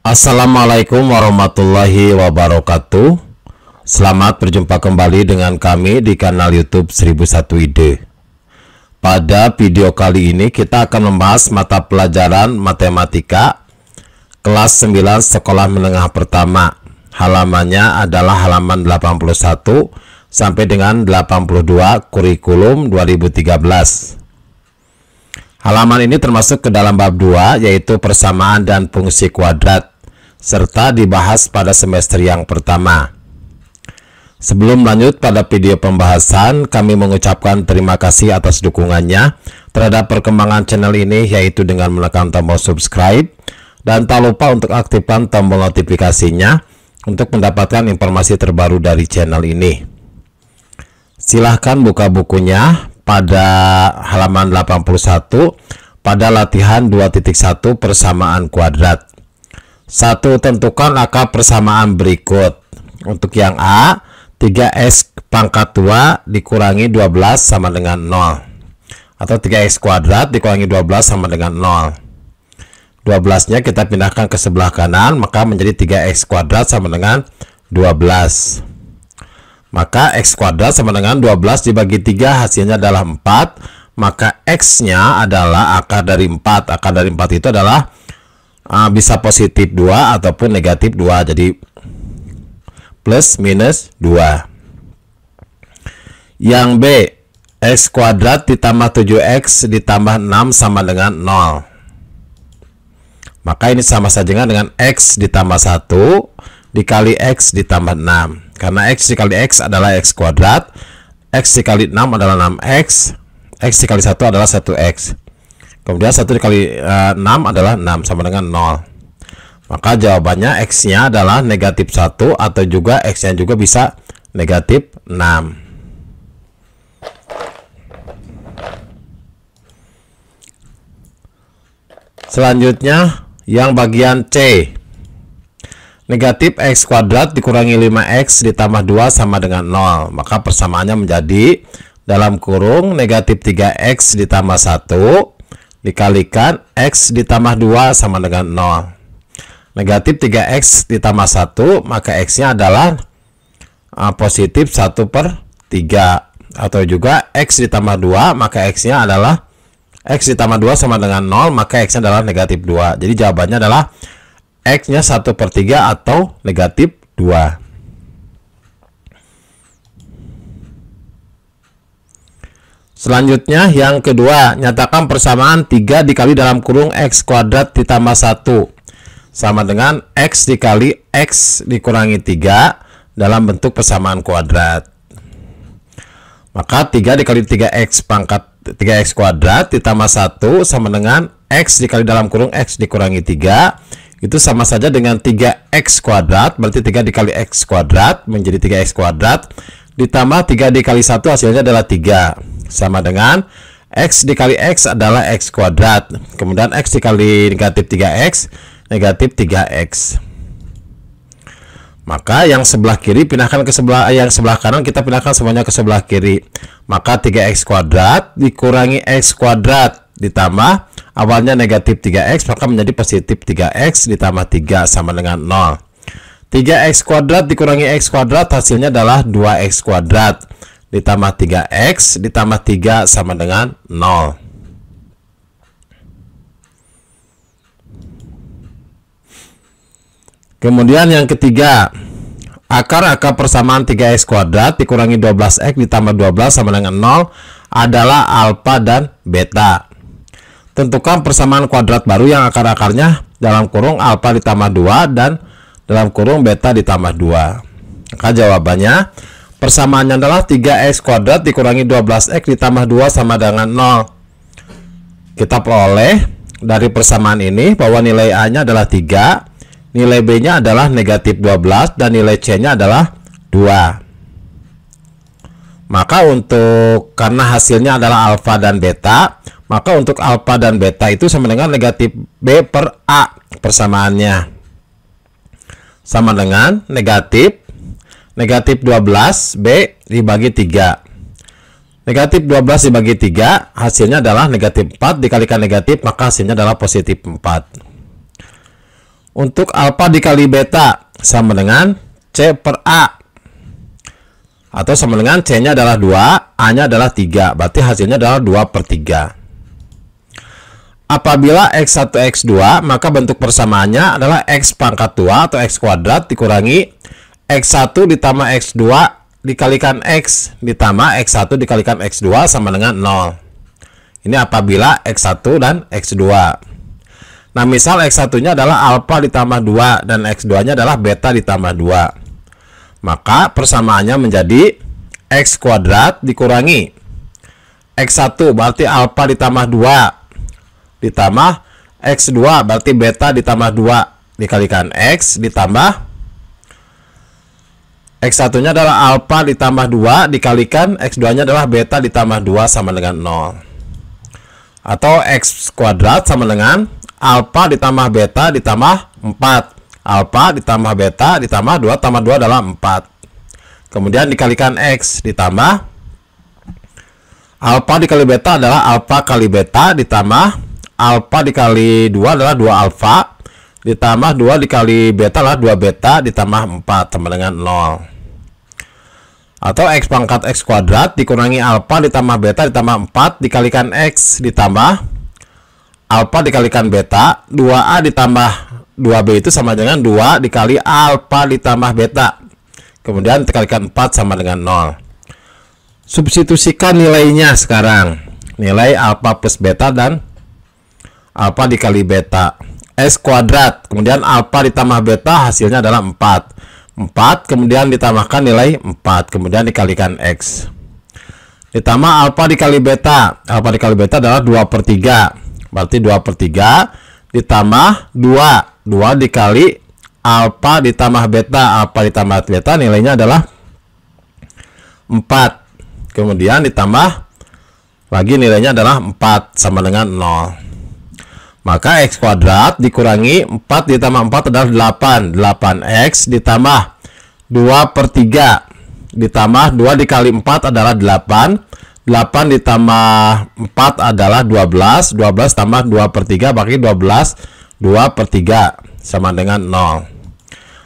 Assalamualaikum warahmatullahi wabarakatuh. Selamat berjumpa kembali dengan kami di kanal YouTube 1001 Ide. Pada video kali ini kita akan membahas mata pelajaran matematika kelas 9 sekolah menengah pertama. Halamannya adalah halaman 81 sampai dengan 82 kurikulum 2013. Halaman ini termasuk ke dalam bab 2, yaitu persamaan dan fungsi kuadrat, serta dibahas pada semester yang pertama. Sebelum lanjut pada video pembahasan, kami mengucapkan terima kasih atas dukungannya terhadap perkembangan channel ini, yaitu dengan menekan tombol subscribe, dan tak lupa untuk aktifkan tombol notifikasinya untuk mendapatkan informasi terbaru dari channel ini. Silahkan buka bukunya pada halaman 81 pada latihan 2.1 persamaan kuadrat. 1. Tentukan angka persamaan berikut. Untuk yang A, 3x pangkat 2 dikurangi 12 sama dengan 0. Atau 3x kuadrat dikurangi 12 sama dengan 0. 12-nya kita pindahkan ke sebelah kanan, maka menjadi 3x kuadrat sama dengan 12. Maka x kuadrat sama dengan 12 dibagi 3 hasilnya adalah 4. Maka x-nya adalah akar dari 4. Akar dari 4 itu adalah bisa positif 2 ataupun negatif 2. Jadi plus minus 2. Yang B, x kuadrat ditambah 7x ditambah 6 sama dengan 0. Maka ini sama saja dengan x ditambah 1 dikali x ditambah 6. Karena x dikali x adalah x kuadrat, x dikali 6 adalah 6x, x dikali 1 adalah 1x. Kemudian 1 dikali 6 adalah 6 sama dengan 0. Maka jawabannya x-nya adalah negatif 1 atau juga x-nya juga bisa negatif 6. Selanjutnya yang bagian C. Negatif x kuadrat dikurangi 5x ditambah 2 sama dengan 0. Maka persamaannya menjadi dalam kurung negatif 3x ditambah 1 dikalikan x ditambah 2 sama dengan 0. Negatif 3x ditambah 1, maka x-nya adalah positif 1/3. Atau juga x ditambah 2, maka x-nya adalah x ditambah 2 sama dengan 0, maka x-nya adalah negatif 2. Jadi jawabannya adalah x-nya 1/3 atau negatif 2. Selanjutnya yang kedua, nyatakan persamaan 3 dikali dalam kurung x kuadrat ditambah 1 sama dengan x dikali x dikurangi 3 dalam bentuk persamaan kuadrat. Maka 3 dikali 3x pangkat 3x kuadrat ditambah 1 sama dengan x dikali dalam kurung x dikurangi 3. Itu sama saja dengan 3x kuadrat, berarti 3 dikali x kuadrat menjadi 3x kuadrat ditambah 3 dikali 1 hasilnya adalah 3 sama dengan x dikali x adalah x kuadrat, kemudian x dikali negatif 3x negatif 3x. Maka yang sebelah kiri pindahkan ke sebelah, yang sebelah kanan kita pindahkan semuanya ke sebelah kiri. Maka 3x kuadrat dikurangi x kuadrat ditambah awalnya negatif 3x, maka menjadi positif 3x ditambah 3 sama dengan 0. 3x kuadrat dikurangi x kuadrat hasilnya adalah 2x kuadrat ditambah 3x ditambah 3 sama dengan 0. Kemudian yang ketiga, akar persamaan 3x kuadrat dikurangi 12x ditambah 12 sama dengan 0 adalah alfa dan beta. Tentukan persamaan kuadrat baru yang akar-akarnya dalam kurung alfa ditambah 2 dan dalam kurung beta ditambah 2. Maka jawabannya persamaannya adalah 3x kuadrat dikurangi 12x ditambah 2 sama dengan 0. Kita peroleh dari persamaan ini bahwa nilai A-nya adalah 3, nilai B-nya adalah negatif 12, dan nilai C-nya adalah 2. Maka karena hasilnya adalah alfa dan beta, maka untuk alfa dan beta itu sama dengan negatif B per A. Persamaannya sama dengan negatif 12 B dibagi 3. Negatif 12 dibagi 3 hasilnya adalah negatif 4 dikalikan negatif, maka hasilnya adalah positif 4. Untuk alfa dikali beta sama dengan C per A. Atau sama dengan C-nya adalah 2, A-nya adalah 3. Berarti hasilnya adalah 2 per 3. Apabila X1, X2, maka bentuk persamaannya adalah X pangkat 2 atau X kuadrat dikurangi X1 ditambah X2 dikalikan X ditambah X1 dikalikan X2 sama dengan 0. Ini apabila X1 dan X2. Nah, misal X1-nya adalah alfa ditambah 2 dan X2-nya adalah beta ditambah 2. Maka persamaannya menjadi X kuadrat dikurangi X1 berarti alfa ditambah 2 ditambah X2 berarti beta ditambah 2 dikalikan X ditambah X1-nya adalah alfa ditambah 2 dikalikan X2-nya adalah beta ditambah 2 sama dengan 0. Atau X kuadrat sama dengan alfa ditambah beta ditambah 4. Alfa ditambah beta ditambah 2 tambah 2 adalah 4. Kemudian dikalikan X ditambah alfa dikali beta adalah alfa kali beta ditambah alfa dikali 2 adalah 2 alfa ditambah 2 dikali beta adalah 2 beta ditambah 4 sama dengan 0. Atau X pangkat X kuadrat dikurangi alfa ditambah beta ditambah 4 dikalikan X ditambah alfa dikalikan beta 2A ditambah 2B itu sama dengan 2 dikali alfa ditambah beta. Kemudian dikalikan 4 sama dengan 0. Substitusikan nilainya sekarang. Nilai alfa plus beta dan alfa dikali beta. S kuadrat. Kemudian alfa ditambah beta hasilnya adalah 4. 4 kemudian ditambahkan nilai 4 kemudian dikalikan X ditambah alfa dikali beta. Alfa dikali beta adalah 2 per 3 berarti 2 per 3 ditambah 2 dikali alfa ditambah beta. Alfa ditambah beta nilainya adalah 4 kemudian ditambah lagi nilainya adalah 4 sama dengan 0. Maka X kuadrat dikurangi 4 ditambah 4 adalah 8. 8X ditambah 2 per 3 ditambah 2 dikali 4 adalah 8. 8 ditambah 4 adalah 12. 12 tambah 2 per 3 berarti 12. 2 per 3 sama dengan 0.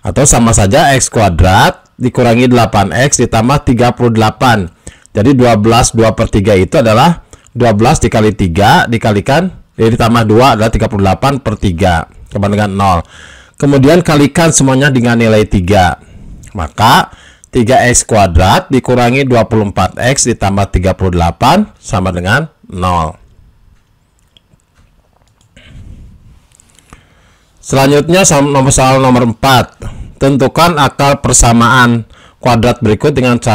Atau sama saja X kuadrat dikurangi 8X ditambah 38. Jadi 12 2 per 3 itu adalah 12 dikali 3 dikalikan ditambah 2 adalah 38 per 3 sama dengan 0. Kemudian kalikan semuanya dengan nilai 3. Maka 3x kuadrat dikurangi 24x ditambah 38 sama dengan 0. Selanjutnya soal nomor 4. Tentukan akar persamaan kuadrat berikut dengan 3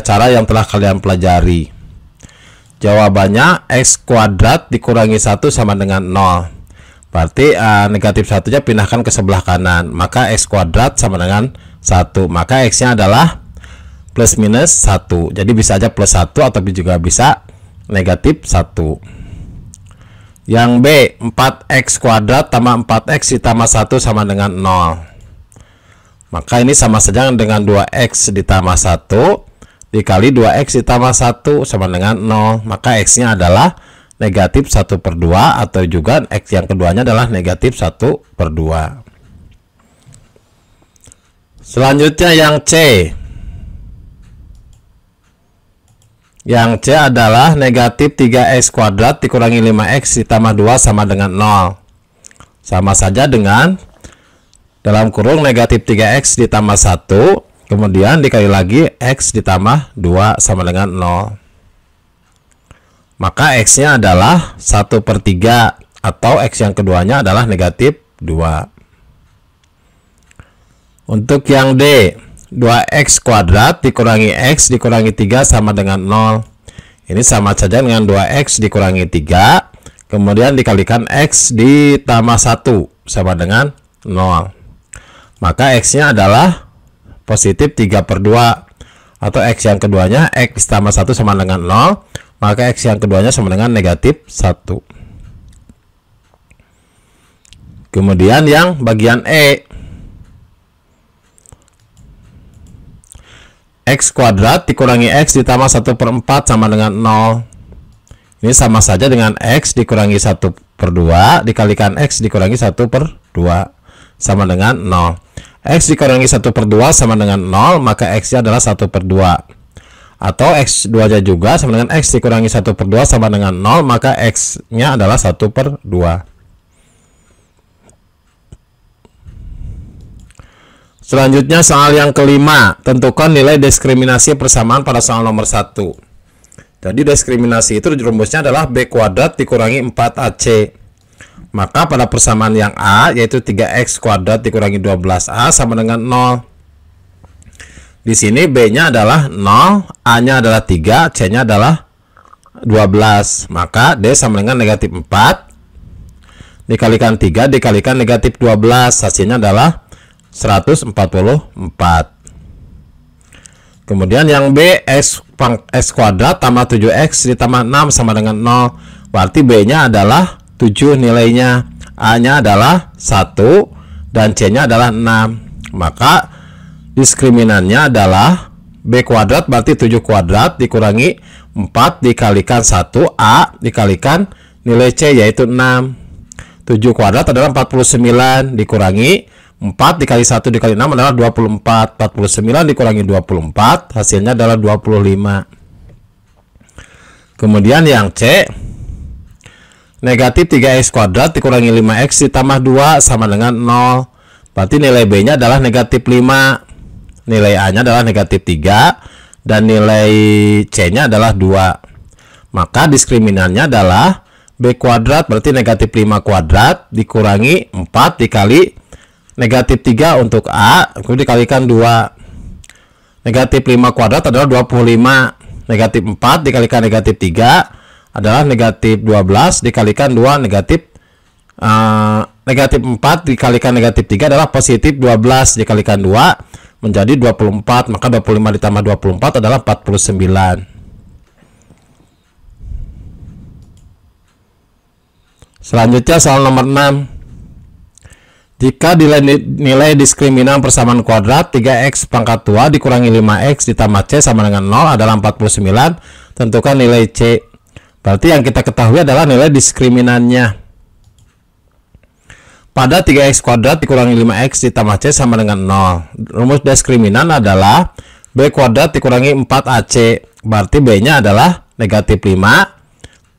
cara yang telah kalian pelajari. Jawabannya X kuadrat dikurangi 1 sama dengan 0. Berarti negatif 1-nya pindahkan ke sebelah kanan. Maka X kuadrat sama dengan 1. Maka X-nya adalah plus minus 1. Jadi bisa aja plus 1 atau juga bisa negatif 1. Yang B, 4X kuadrat tambah 4X ditambah 1 sama dengan 0. Maka ini sama saja dengan 2X ditambah 1 dikali 2x ditambah 1 sama dengan 0. Maka x-nya adalah negatif 1 per 2 atau juga x yang keduanya adalah negatif 1 per 2. Selanjutnya yang C. Yang C adalah negatif 3x kuadrat dikurangi 5x ditambah 2 sama dengan 0. Sama saja dengan dalam kurung negatif 3x ditambah 1 kemudian dikali lagi X ditambah 2 sama dengan 0. Maka X-nya adalah 1 per 3 atau X yang keduanya adalah negatif 2. Untuk yang D, 2X kuadrat dikurangi X dikurangi 3 sama dengan 0. Ini sama saja dengan 2X dikurangi 3 kemudian dikalikan X ditambah 1 sama dengan 0. Maka X-nya adalah positif 3 per 2 atau X yang keduanya X tambah 1 sama dengan 0. Maka X yang keduanya sama dengan negatif 1. Kemudian yang bagian E, X kuadrat dikurangi X ditambah 1 per 4 sama dengan 0. Ini sama saja dengan X dikurangi 1 per 2 dikalikan X dikurangi 1 per 2. sama dengan 0. X dikurangi 1/2 sama dengan 0, maka X-nya adalah 1/2. Atau X2 nya juga sama dengan X dikurangi 1/2 sama dengan 0, maka X-nya adalah 1/2. Selanjutnya soal yang kelima, tentukan nilai diskriminasi persamaan pada soal nomor 1. Jadi diskriminasi itu rumusnya adalah B kuadrat dikurangi 4AC. Maka pada persamaan yang A, yaitu 3X kuadrat dikurangi 12A sama dengan 0. Di sini B-nya adalah 0, A-nya adalah 3, C-nya adalah 12. Maka D sama dengan negatif 4 dikalikan 3 dikalikan negatif 12, hasilnya adalah 144. Kemudian yang B, X kuadrat tambah 7X ditambah 6 sama dengan 0. Berarti B-nya adalah 7 nilainya, A-nya adalah 1, dan C-nya adalah 6. Maka diskriminannya adalah B kuadrat berarti 7 kuadrat dikurangi 4 dikalikan 1, A dikalikan nilai C yaitu 6. 7 kuadrat adalah 49 dikurangi 4 dikali 1 dikali 6 adalah 24. 49 dikurangi 24 hasilnya adalah 25. Kemudian yang C, negatif 3X kuadrat dikurangi 5X ditambah 2 sama dengan 0. Berarti nilai B-nya adalah negatif 5, nilai A-nya adalah negatif 3, dan nilai C-nya adalah 2. Maka diskriminannya adalah B kuadrat berarti negatif 5 kuadrat dikurangi 4 dikali negatif 3 untuk A, kemudian dikalikan 2. Negatif 5 kuadrat adalah 25. Negatif 4 dikalikan negatif 3 adalah negatif 12 dikalikan 2 negatif negatif 4 dikalikan negatif 3 adalah positif 12 dikalikan 2 menjadi 24. Maka 25 ditambah 24 adalah 49. Selanjutnya soal nomor 6. Jika nilai diskriminan persamaan kuadrat 3X pangkat 2 dikurangi 5X ditambah C sama dengan 0 adalah 49, tentukan nilai C. Berarti yang kita ketahui adalah nilai diskriminannya. Pada 3X kuadrat dikurangi 5X ditambah C sama dengan 0. Rumus diskriminan adalah B kuadrat dikurangi 4AC. Berarti B-nya adalah negatif 5,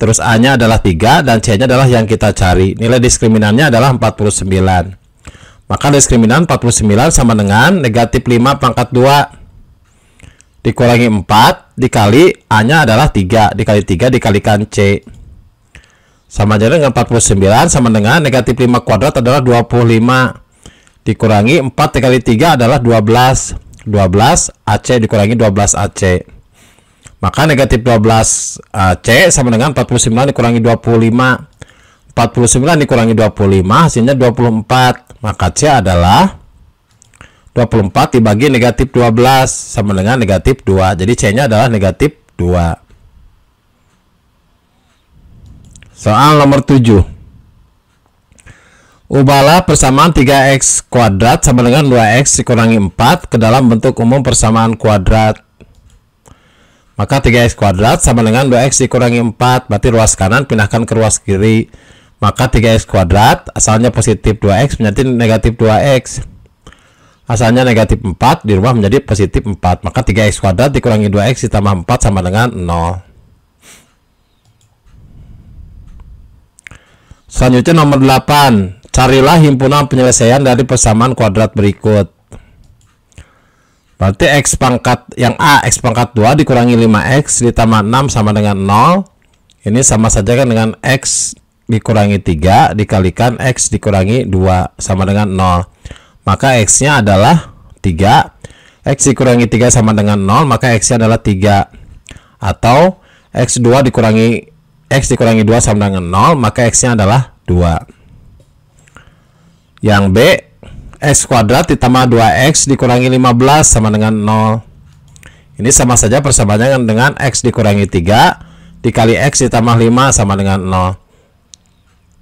terus A-nya adalah 3, dan C-nya adalah yang kita cari. Nilai diskriminannya adalah 49. Maka diskriminan 49 sama dengan negatif 5 pangkat 2 dikurangi 4 dikali A-nya adalah 3 dikali 3 dikalikan C sama aja dengan 49 sama dengan negatif 5 kuadrat adalah 25 dikurangi 4 dikali 3 adalah 12 AC dikurangi 12 AC. Maka negatif 12 C sama dengan 49 dikurangi 25. 49 dikurangi 25 hasilnya 24. Maka C adalah 24 dibagi negatif 12 sama dengan negatif 2. Jadi C-nya adalah negatif 2. Soal nomor 7. Ubahlah persamaan 3X kuadrat sama dengan 2X dikurangi 4 ke dalam bentuk umum persamaan kuadrat. Maka 3X kuadrat sama dengan 2X dikurangi 4. Berarti ruas kanan pindahkan ke ruas kiri. Maka 3X kuadrat asalnya positif 2X menjadi negatif 2X. Asalnya negatif 4 dirubah menjadi positif 4. Maka 3X kuadrat dikurangi 2X ditambah 4 sama dengan 0. Selanjutnya nomor 8. Carilah himpunan penyelesaian dari persamaan kuadrat berikut. Berarti X pangkat yang A, X pangkat 2 dikurangi 5X ditambah 6 sama dengan 0. Ini sama saja kan dengan X dikurangi 3 dikalikan X dikurangi 2 sama dengan 0. Maka X-nya adalah 3. X dikurangi 3 sama dengan 0, maka X-nya adalah 3. Atau X2 dikurangi X dikurangi 2 sama dengan 0, maka X-nya adalah 2. Yang B, X kuadrat ditambah 2X dikurangi 15 sama dengan 0. Ini sama saja persamaannya dengan X dikurangi 3 dikali X ditambah 5 sama dengan 0.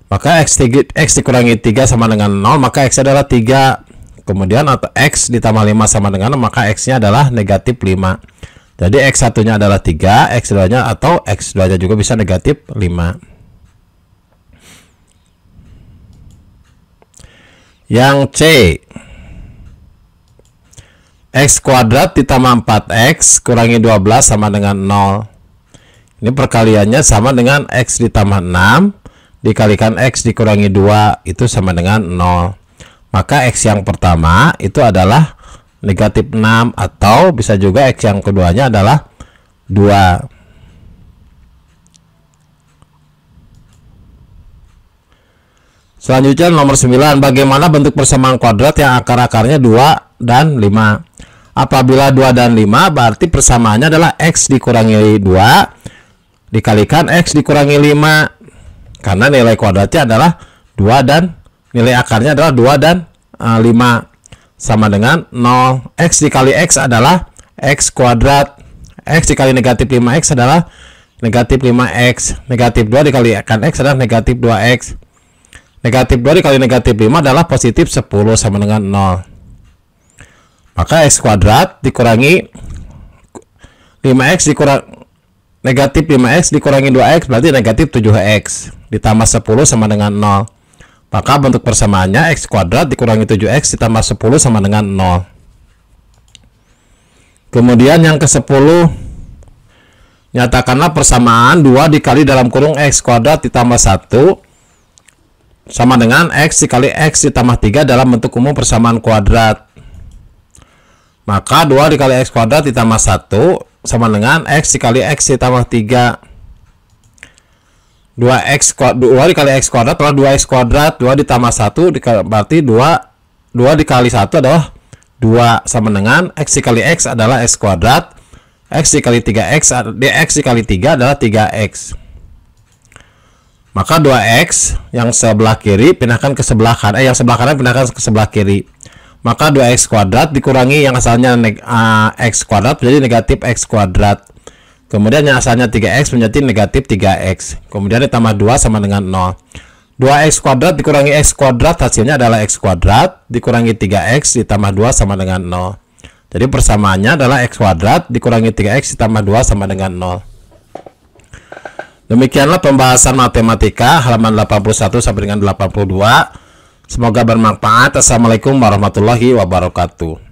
Maka X dikurangi 3 sama dengan 0, maka X adalah 3. Kemudian atau X ditambah 5 sama dengan 0, maka X nya adalah negatif 5. Jadi X1 nya adalah 3, X2 nya atau X2 nya juga bisa negatif 5. Yang C, X kuadrat ditambah 4X kurangi 12 sama dengan 0. Ini perkaliannya sama dengan X ditambah 6 dikalikan X dikurangi 2, itu sama dengan 0. Maka X yang pertama itu adalah negatif 6, atau bisa juga X yang keduanya adalah 2. Selanjutnya nomor 9, bagaimana bentuk persamaan kuadrat yang akar-akarnya 2 dan 5? Apabila 2 dan 5 berarti persamaannya adalah X dikurangi 2 dikalikan X dikurangi 5, karena nilai kuadratnya adalah 2 dan nilai akarnya adalah 2 dan 5 sama dengan 0. X dikali X adalah X kuadrat. X dikali negatif 5X adalah negatif 5X. Negatif 2 dikalikan X adalah negatif 2X. Negatif 2 dikali negatif 5 adalah positif 10 sama dengan 0. Maka X kuadrat dikurangi 5X dikurang negatif 5X dikurangi 2X berarti negatif 7X ditambah 10 sama dengan 0. Maka bentuk persamaannya X kuadrat dikurangi 7X ditambah 10 sama dengan 0. Kemudian yang ke-10, nyatakanlah persamaan 2 dikali dalam kurung X kuadrat ditambah 1 sama dengan X dikali X ditambah 3 dalam bentuk umum persamaan kuadrat. Maka 2 dikali X kuadrat ditambah 1 sama dengan X dikali X ditambah 3. 2 dikali X kuadrat adalah 2X kuadrat. 2 ditambah 1 berarti 2 dikali 1 adalah 2 sama dengan X dikali X adalah X kuadrat. X dikali 3X X dikali 3 adalah 3X. Maka 2X yang sebelah kiri pindah ke sebelah kanan, yang sebelah kanan pindahkan ke sebelah kiri. Maka 2X kuadrat dikurangi yang asalnya X kuadrat menjadi negatif X kuadrat. Kemudian yang asalnya 3X menjadi negatif 3X. Kemudian ditambah 2 sama dengan 0. 2X kuadrat dikurangi X kuadrat hasilnya adalah X kuadrat dikurangi 3X ditambah 2 sama dengan 0. Jadi persamaannya adalah X kuadrat dikurangi 3X ditambah 2 sama dengan 0. Demikianlah pembahasan matematika halaman 81 sampai dengan 82. Semoga bermanfaat. Assalamualaikum warahmatullahi wabarakatuh.